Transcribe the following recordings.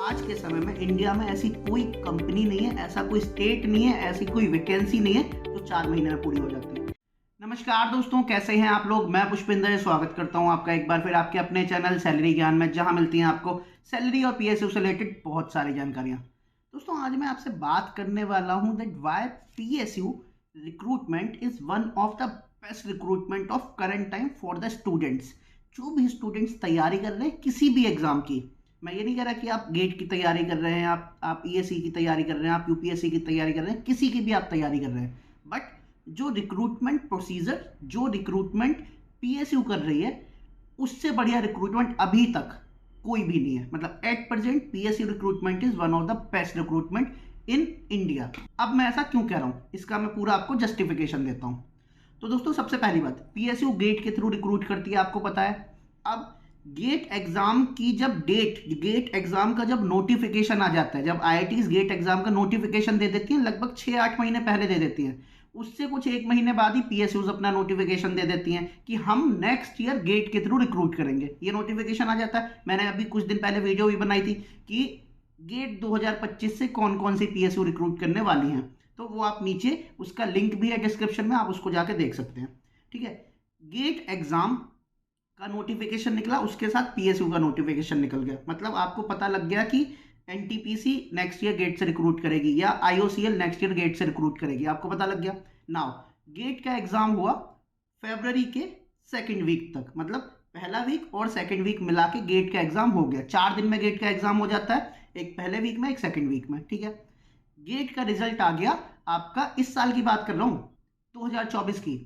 आज के समय में इंडिया में ऐसी कोई कंपनी नहीं है, ऐसा कोई स्टेट नहीं है, ऐसी कोई वैकेंसी नहीं है जो 4 महीने में पूरी हो जाती है। नमस्कार दोस्तों, कैसे हैं आप लोग। मैं पुष्पिंदर स्वागत करता हूं आपका एक बार फिर आपके अपने चैनल सैलरी ज्ञान में, जहां मिलती हैं आपको सैलरी और पीएसयू से रिलेटेड बहुत सारी जानकारियां। दोस्तों, आज मैं आपसे बात करने वाला हूं that why PSU recruitment is one of the best recruitment of current time for the students. जो भी स्टूडेंट्स तैयारी कर रहे हैं किसी भी एग्जाम की, मैं ये नहीं कह रहा कि आप गेट की तैयारी कर रहे हैं, आप ईएससी की तैयारी कर रहे हैं, आप यूपीएससी की तैयारी कर रहे हैं, किसी की भी आप तैयारी कर रहे हैं, बट जो रिक्रूटमेंट प्रोसीजर, जो रिक्रूटमेंट पीएसयू कर रही है, उससे बढ़िया रिक्रूटमेंट अभी तक कोई भी नहीं है। मतलब at present PSU recruitment is one of the best recruitment in India. अब मैं ऐसा क्यों कह रहा हूं, इसका मैं पूरा आपको जस्टिफिकेशन देता हूं। तो दोस्तों, सबसे पहली बात, पीएसयू गेट के थ्रू रिक्रूट करती है, आपको पता है। अब गेट एग्जाम की जब गेट एग्जाम का जब नोटिफिकेशन आ जाता है, जब आईआईटीज गेट एग्जाम का नोटिफिकेशन दे देती है, लगभग 6-8 महीने पहले दे देती हैं, उससे कुछ 1 महीने बाद ही पीएसयूज अपना नोटिफिकेशन दे देती हैं कि हम नेक्स्ट ईयर गेट के थ्रू रिक्रूट करेंगे। ये नोटिफिकेशन आ जाता है। मैंने अभी कुछ दिन पहले वीडियो भी बनाई थी कि गेट 2025 से कौन कौन सी पीएसयू रिक्रूट करने वाली हैं, तो वो आप नीचे उसका लिंक भी है डिस्क्रिप्शन में, आप उसको जाके देख सकते हैं। ठीक है, गेट एग्जाम का नोटिफिकेशन निकला, उसके साथ पीएसयू का नोटिफिकेशन निकल गया। मतलब आपको पता लग गया कि एनटीपीसी नेक्स्ट ईयर गेट से रिक्रूट करेगी या आईओसीएल नेक्स्ट ईयर गेट से रिक्रूट करेगी, आपको पता लग गया। नाउ गेट का एग्जाम हुआ फरवरी के 2nd वीक तक, मतलब पहला वीक और 2nd वीक मिला के गेट का एग्जाम हो गया। 4 दिन में गेट का एग्जाम हो जाता है, एक पहले वीक में, एक 2nd वीक में। ठीक है, गेट का रिजल्ट आ गया आपका, इस साल की बात कर रहा हूं, 2024 की।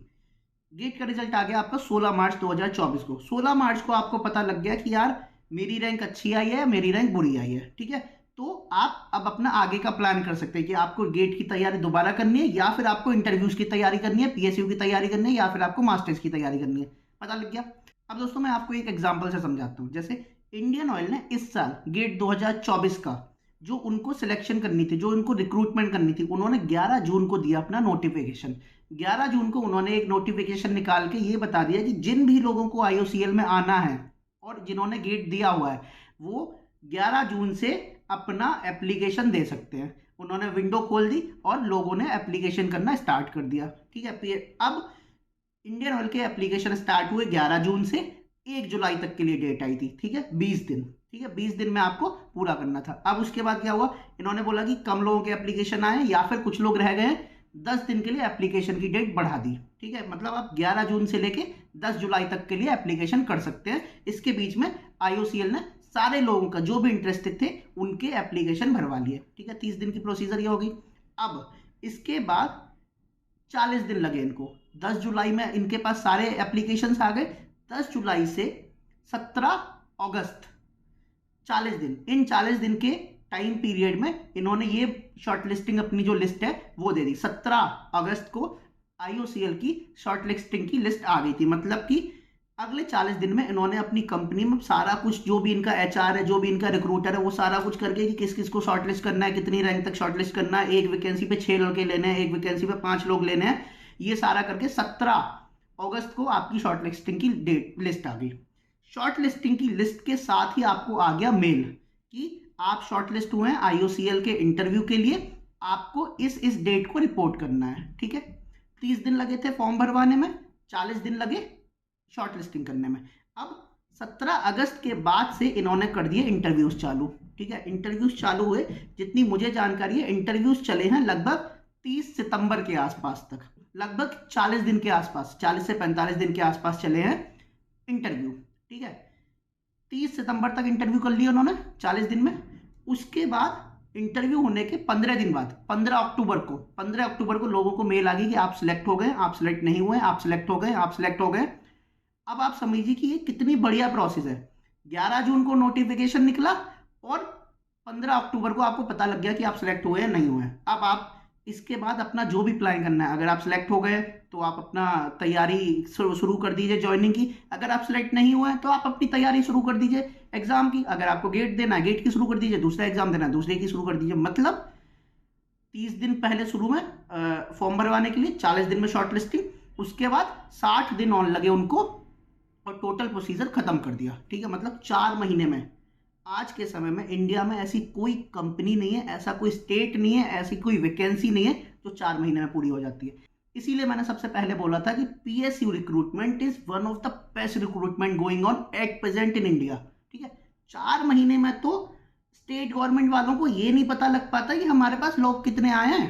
गेट का रिजल्ट आ गया आपका 16 मार्च 2024 को। 16 मार्च को आपको पता लग गया कि यार मेरी रैंक अच्छी आई है, मेरी रैंक बुरी आई है। ठीक है, तो आप अब अपना आगे का प्लान कर सकते हैं कि आपको गेट की तैयारी दोबारा करनी है, या फिर आपको इंटरव्यूज की तैयारी करनी है, पीएसयू की तैयारी करनी है, या फिर आपको मास्टर्स की तैयारी करनी है। पता लग गया। अब दोस्तों, मैं आपको एक एग्जाम्पल से समझाता हूँ। जैसे इंडियन ऑयल ने इस साल गेट 2024 का जो उनको सिलेक्शन करनी थी, जो उनको रिक्रूटमेंट करनी थी, उन्होंने 11 जून को दिया अपना नोटिफिकेशन। 11 जून को उन्होंने एक नोटिफिकेशन निकाल के ये बता दिया कि जिन भी लोगों को आईओसीएल में आना है और जिन्होंने गेट दिया हुआ है, वो 11 जून से अपना एप्लीकेशन दे सकते हैं। उन्होंने विंडो खोल दी और लोगों ने एप्लीकेशन करना स्टार्ट कर दिया। ठीक है, अब इंडियन ऑयल के एप्लीकेशन स्टार्ट हुए 11 जून से, 1 जुलाई तक के लिए डेट आई थी। ठीक है, 20 दिन। ठीक है, 20 दिन में आपको पूरा करना था। अब उसके बाद क्या हुआ, इन्होंने बोला कि कम लोगों के एप्लीकेशन आए या फिर कुछ लोग रह गए, 10 दिन के लिए एप्लीकेशन की डेट बढ़ा दी। ठीक है, मतलब आप 11 जून से लेके 10 जुलाई तक के लिए एप्लीकेशन कर सकते हैं। इसके बीच में आईओसीएल ने सारे लोगों का जो भी इंटरेस्टेड थे उनके एप्लीकेशन भरवा लिए। ठीक है, 30 दिन की प्रोसीजर ये होगी। अब इसके बाद 40 दिन लगे इनको। 10 जुलाई में इनके पास सारे एप्लीकेशन आ गए। 10 जुलाई से 17 अगस्त, 40 दिन। इन 40 दिन के टाइम पीरियड में इन्होंने ये शॉर्टलिस्टिंग, अपनी जो लिस्ट है वो दे दी। 17 अगस्त को आईओसीएल की शॉर्टलिस्टिंग की लिस्ट आ गई थी। मतलब कि अगले 40 दिन में इन्होंने अपनी कंपनी में सारा कुछ, जो भी इनका एचआर है, जो भी इनका रिक्रूटर है, वो सारा कुछ करके कि किस किस को शॉर्टलिस्ट करना है, कितनी रैंक तक शॉर्टलिस्ट करना है, एक वैकेंसी पे 6 लड़के लेने हैं, एक वैकेंसी पे 5 लोग लेने हैं, ये सारा करके 17 अगस्त को आपकी शॉर्टलिस्टिंग की डेट लिस्ट आ गई। शॉर्टलिस्टिंग की लिस्ट के साथ ही आपको आ गया मेल कि आप शॉर्टलिस्ट हुए हैं आईओसीएल के इंटरव्यू के लिए, आपको इस डेट को रिपोर्ट करना है। ठीक है, 30 दिन लगे थे फॉर्म भरवाने में, 40 दिन लगे शॉर्टलिस्टिंग करने में। अब 17 अगस्त के बाद से इन्होंने कर दिए इंटरव्यूज चालू। ठीक है, इंटरव्यूज चालू हुए, जितनी मुझे जानकारी है इंटरव्यूज चले हैं लगभग 30 सितंबर के आसपास तक, लगभग 40 दिन के आसपास, 40 से 45 दिन के आसपास चले हैं इंटरव्यू। ठीक है, 30 सितंबर तक इंटरव्यू कर लिया उन्होंने 40 दिन में। उसके बाद इंटरव्यू होने के 15 दिन बाद, 15 अक्टूबर को लोगों को मेल आ गई कि आप सिलेक्ट हो गए, आप सिलेक्ट नहीं हुए, आप सिलेक्ट हो गए, आप सिलेक्ट हो गए। अब आप समझिए कि ये कितनी बढ़िया प्रोसेस है। 11 जून को नोटिफिकेशन निकला और 15 अक्टूबर को आपको पता लग गया कि आप सिलेक्ट हुए या नहीं हुए। अब आप इसके बाद अपना जो भी प्लान करना है, अगर आप सिलेक्ट हो गए तो आप अपना तैयारी शुरू कर दीजिए ज्वाइनिंग की। अगर आप सिलेक्ट नहीं हुए तो आप अपनी तैयारी शुरू कर दीजिए एग्जाम की। अगर आपको गेट देना है, गेट की शुरू कर दीजिए, दूसरा एग्जाम देना है, दूसरे की शुरू कर दीजिए। मतलब 30 दिन पहले शुरू में फॉर्म भरवाने के लिए, 40 दिन में शॉर्टलिस्टिंग, उसके बाद 60 दिन और लगे उनको और टोटल प्रोसीजर खत्म कर दिया। ठीक है, मतलब 4 महीने में आज के समय में इंडिया में ऐसी कोई कंपनी नहीं है, ऐसा कोई स्टेट नहीं है, ऐसी कोई वैकेंसी नहीं है जो 4 महीने में पूरी हो जाती है। इसीलिए मैंने सबसे पहले बोला था कि PSU recruitment is one of the best recruitment going on at present in India. ठीक है, 4 महीने में तो स्टेट गवर्नमेंट वालों को ये नहीं पता लग पाता कि हमारे पास लोग कितने आए हैं।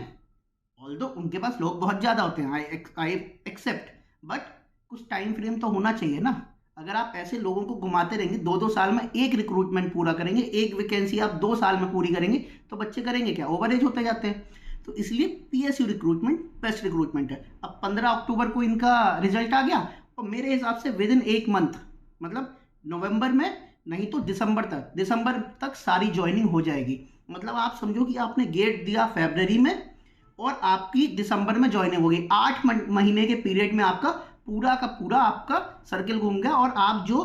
ऑल्दो उनके पास लोग बहुत ज़्यादा होते हैं, आई एक्सेप्ट, बट कुछ टाइम फ्रेम तो होना चाहिए ना। अगर आप ऐसे लोगों को घुमाते रहेंगे, 2-2 साल में एक रिक्रूटमेंट पूरा करेंगे, एक वैकेंसी आप 2 साल में पूरी करेंगे, तो बच्चे करेंगे क्या, ओवर एज होते जाते हैं। तो इसलिए पीएसयू रिक्रूटमेंट बेस्ट रिक्रूटमेंट है। अब 15 अक्टूबर को इनका रिजल्ट आ गया और मेरे हिसाब से विद इन 1 मंथ, मतलब नवंबर में नहीं तो दिसंबर तक सारी ज्वाइनिंग हो जाएगी। मतलब आप समझो कि आपने गेट दिया फरवरी में और आपकी दिसंबर में ज्वाइनिंग होगी। 8 महीने के पीरियड में आपका पूरा का पूरा आपका सर्किल घूम गया और आप जो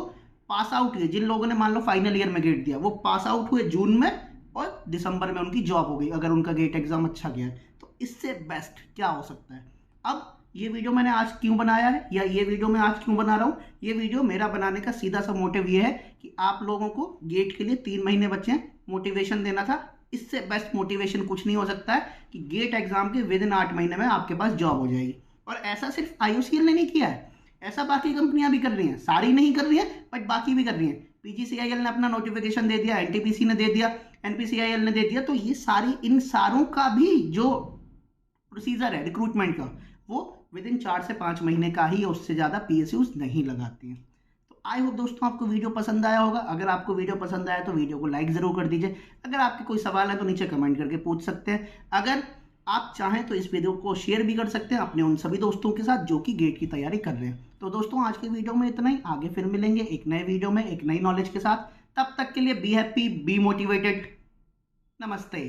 पास आउट हुए, जिन लोगों ने मान लो फाइनल ईयर में गेट दिया, वो पास आउट हुए जून में और दिसंबर में उनकी जॉब हो गई, अगर उनका गेट एग्जाम अच्छा गया है। तो इससे बेस्ट क्या हो सकता है। अब ये वीडियो मैंने आज क्यों बनाया है, या ये वीडियो मैं आज क्यों बना रहा हूँ, ये वीडियो मेरा बनाने का सीधा सा मोटिव ये है कि आप लोगों को गेट के लिए 3 महीने बचे हैं, मोटिवेशन देना था। इससे बेस्ट मोटिवेशन कुछ नहीं हो सकता है कि गेट एग्जाम के विद इन 8 महीने में आपके पास जॉब हो जाएगी। और ऐसा सिर्फ आईयूसीएल ने नहीं किया है, ऐसा बाकी कंपनियां भी कर रही हैं। सारी नहीं कर रही हैं बट बाकी भी कर रही हैं। पीजीसीआईएल ने अपना नोटिफिकेशन दे दिया, एनटीपीसी ने दे दिया, एनपीसीआईएल ने दे दिया। तो ये सारी, इन सारों का भी जो प्रोसीजर है रिक्रूटमेंट का, वो विद इन 4 से 5 महीने का ही है, उससे ज़्यादा पीएसयूज नहीं लगाती हैं। तो आई होप दोस्तों आपको वीडियो पसंद आया होगा। अगर आपको वीडियो पसंद आया तो वीडियो को लाइक ज़रूर कर दीजिए। अगर आपके कोई सवाल है तो नीचे कमेंट करके पूछ सकते हैं। अगर आप चाहें तो इस वीडियो को शेयर भी कर सकते हैं अपने उन सभी दोस्तों के साथ जो कि गेट की तैयारी कर रहे हैं। तो दोस्तों आज के वीडियो में इतना ही, आगे फिर मिलेंगे एक नए वीडियो में एक नई नॉलेज के साथ। तब तक के लिए बी हैप्पी, बी मोटिवेटेड। नमस्ते।